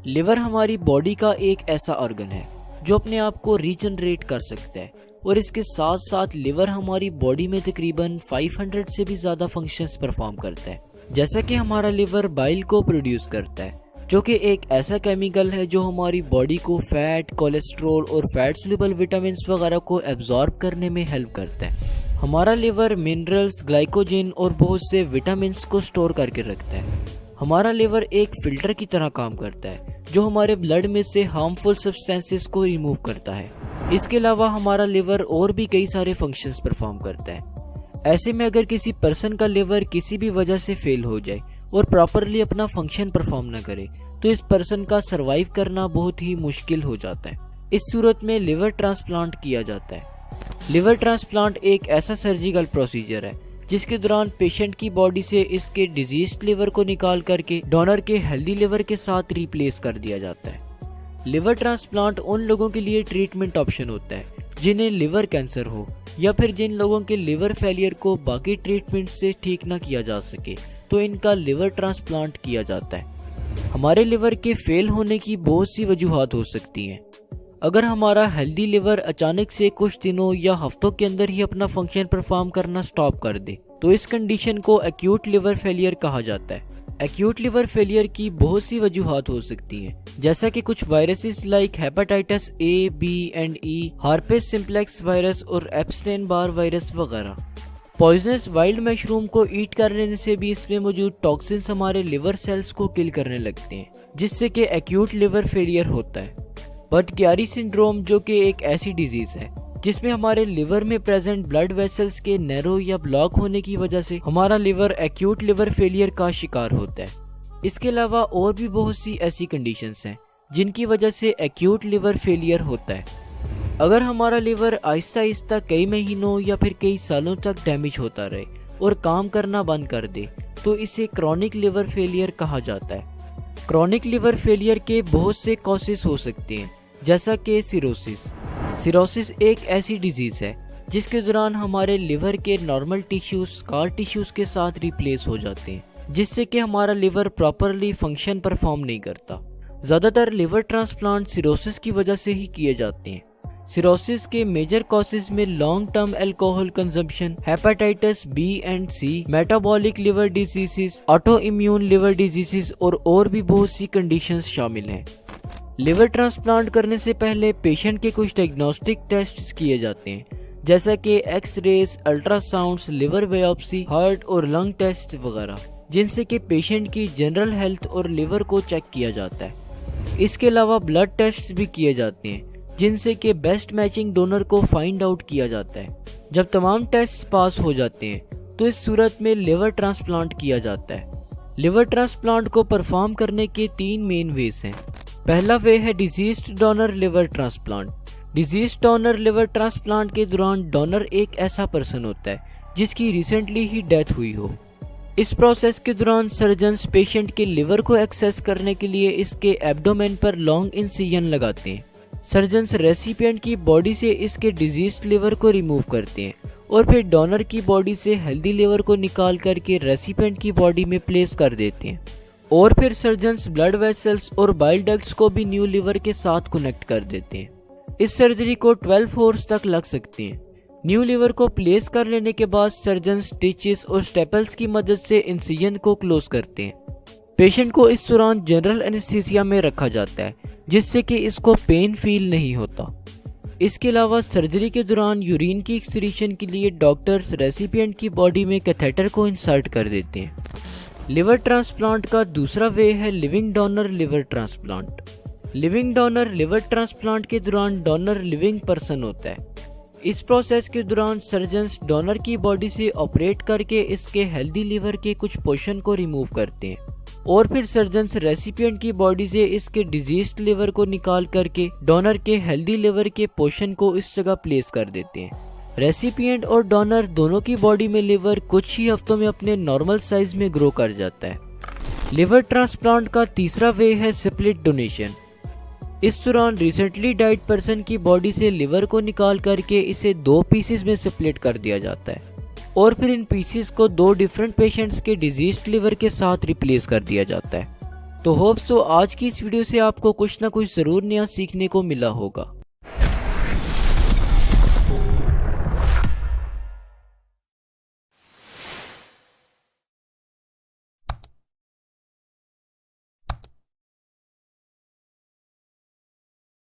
Liver हमारी body का एक ऐसा ऑर्गन है जो अपने आप को रीजनरेट कर सकता है और इसके साथ साथ लिवर हमारी बॉडी में तकरीबन 500 से भी ज़्यादा फंक्शंस परफॉर्म करता है। जैसा कि हमारा लिवर बाइल को प्रोड्यूस करता है जो कि एक ऐसा केमिकल है जो हमारी बॉडी को फैट, कोलेस्ट्रॉल और फैट सोल्यूबल विटामिन वगैरह को एब्जॉर्ब करने में हेल्प करता है। हमारा लिवर मिनरल्स, ग्लाइकोजन और बहुत से विटामिन को स्टोर करके रखता है। हमारा लिवर एक फिल्टर की तरह काम करता है जो हमारे ब्लड में से हार्मफुल सब्सटेंसेस को रिमूव करता है। इसके अलावा हमारा लिवर और भी कई सारे फंक्शंस परफॉर्म करता है। ऐसे में अगर किसी पर्सन का लिवर किसी भी वजह से फेल हो जाए और प्रॉपरली अपना फंक्शन परफॉर्म न करे तो इस पर्सन का सरवाइव करना बहुत ही मुश्किल हो जाता है। इस सूरत में लिवर ट्रांसप्लांट किया जाता है। लिवर ट्रांसप्लांट एक ऐसा सर्जिकल प्रोसीजर है जिसके दौरान पेशेंट की बॉडी से इसके डिजीज्ड लिवर को निकाल करके डोनर के हेल्दी लिवर के साथ रिप्लेस कर दिया जाता है। लिवर ट्रांसप्लांट उन लोगों के लिए ट्रीटमेंट ऑप्शन होता है जिन्हें लिवर कैंसर हो या फिर जिन लोगों के लिवर फेलियर को बाकी ट्रीटमेंट से ठीक ना किया जा सके तो इनका लिवर ट्रांसप्लांट किया जाता है। हमारे लिवर के फेल होने की बहुत सी वजूहात हो सकती हैं। अगर हमारा हेल्दी लिवर अचानक से कुछ दिनों या हफ्तों के अंदर ही अपना फंक्शन परफॉर्म करना स्टॉप कर दे तो इस कंडीशन को एक्यूट लिवर फेलियर कहा जाता है। एक्यूट लिवर फेलियर की बहुत सी वजूहात हो सकती हैं, जैसा कि कुछ viruses like hepatitis A, B and E, herpes simplex virus और एप्स्टेन बार वायरस वगैरह। पॉइजनस वाइल्ड मशरूम को ईट कर लेने से भी इसमें मौजूद टॉक्सिन्स हमारे लिवर सेल्स को किल करने लगते हैं जिससे कि एक्यूट लिवर फेलियर होता है। बट-क्यारी सिंड्रोम जो कि एक ऐसी डिजीज है जिसमें हमारे लिवर में प्रेजेंट ब्लड वेसल्स के नैरो या ब्लॉक होने की वजह से हमारा लिवर एक्यूट लिवर फेलियर का शिकार होता है। इसके अलावा और भी बहुत सी ऐसी कंडीशंस हैं जिनकी वजह से एक्यूट लिवर फेलियर होता है। अगर हमारा लिवर आहिस्ता आहिस्ता कई महीनों या फिर कई सालों तक डैमेज होता रहे और काम करना बंद कर दे तो इसे क्रॉनिक लिवर फेलियर कहा जाता है। क्रॉनिक लिवर फेलियर के बहुत से कॉजेस हो सकते हैं, जैसा कि सिरोसिस एक ऐसी डिजीज है जिसके दौरान हमारे लिवर के नॉर्मल टिश्यूज स्कार टिश्यूज के साथ रिप्लेस हो जाते हैं जिससे कि हमारा लिवर प्रॉपरली फंक्शन परफॉर्म नहीं करता। ज्यादातर लिवर ट्रांसप्लांट सिरोसिस की वजह से ही किए जाते हैं। सिरोसिस के मेजर कॉजेज में long term alcohol consumption, hepatitis B and C, metabolic liver diseases, autoimmune liver diseases और भी बहुत सी कंडीशंस शामिल हैं। लिवर ट्रांसप्लांट करने से पहले पेशेंट के कुछ डायग्नोस्टिक टेस्ट किए जाते हैं, जैसा कि X-rays, ultrasounds, liver biopsy, heart और लंग टेस्ट वगैरह, जिनसे कि पेशेंट की जनरल हेल्थ और लिवर को चेक किया जाता है। इसके अलावा ब्लड टेस्ट भी किए जाते हैं जिनसे कि बेस्ट मैचिंग डोनर को फाइंड आउट किया जाता है। जब तमाम टेस्ट पास हो जाते हैं तो इस सूरत में लिवर ट्रांसप्लांट किया जाता है। लिवर ट्रांसप्लांट को परफॉर्म करने के 3 मेन वेज हैं। पहला वे है diseased donor liver transplant. Diseased donor liver transplant के दौरान डोनर एक ऐसा पर्सन होता है जिसकी रिसेंटली ही डेथ हुई हो। इस प्रोसेस के दौरान सर्जन्स पेशेंट के लिवर को एक्सेस करने के लिए इसके एब्डोमेन पर लॉन्ग इंसिजन लगाते हैं। सर्जन्स रेसिपिएंट की बॉडी से इसके डिजीज्ड लिवर को रिमूव करते हैं और फिर डोनर की बॉडी से हेल्दी लिवर को निकाल करके रेसिपिएंट की बॉडी में प्लेस कर देते हैं और फिर सर्जन्स ब्लड वेसल्स और बाइल डक्ट्स को भी न्यू लिवर के साथ कनेक्ट कर देते हैं। इस सर्जरी को 12 आवर्स तक लग सकते हैं। न्यू लिवर को प्लेस कर लेने के बाद सर्जन्स स्टिचेस और स्टेपल्स की मदद से इंसिजन को क्लोज करते हैं। पेशेंट को इस दौरान जनरल एनेस्थीसिया में रखा जाता है जिससे कि इसको पेन फील नहीं होता। इसके अलावा सर्जरी के दौरान यूरिन की एक्सक्रीशन के लिए डॉक्टर्स रेसिपिएंट की बॉडी में कैथेटर को इंसर्ट कर देते हैं। लिवर ट्रांसप्लांट का दूसरा वे है living donor liver transplant. Living donor liver transplant के दौरान डोनर लिविंग पर्सन होता है। इस प्रोसेस के दौरान सर्जन्स डोनर की बॉडी से ऑपरेट करके इसके हेल्दी लिवर के कुछ पोर्शन को रिमूव करते हैं और फिर सर्जन्स रेसिपिएंट की बॉडी से इसके डिजीज्ड लिवर को निकाल करके डोनर के हेल्दी लिवर के पोर्शन को इस जगह प्लेस कर देते हैं। रेसिपिएंट और डोनर दोनों की बॉडी में लिवर कुछ ही हफ्तों में अपने नॉर्मल साइज में ग्रो कर जाता है। लिवर ट्रांसप्लांट का तीसरा वे है स्प्लिट डोनेशन। इस दौरान रिसेंटली डाइड पर्सन की बॉडी से लिवर को निकाल करके इसे 2 पीसेस में स्प्लिट कर दिया जाता है और फिर इन पीसेस को 2 डिफरेंट पेशेंट्स के डिजीज्ड लिवर के साथ रिप्लेस कर दिया जाता है। तो होप सो आज की इस वीडियो से आपको कुछ ना कुछ जरूर नया सीखने को मिला होगा।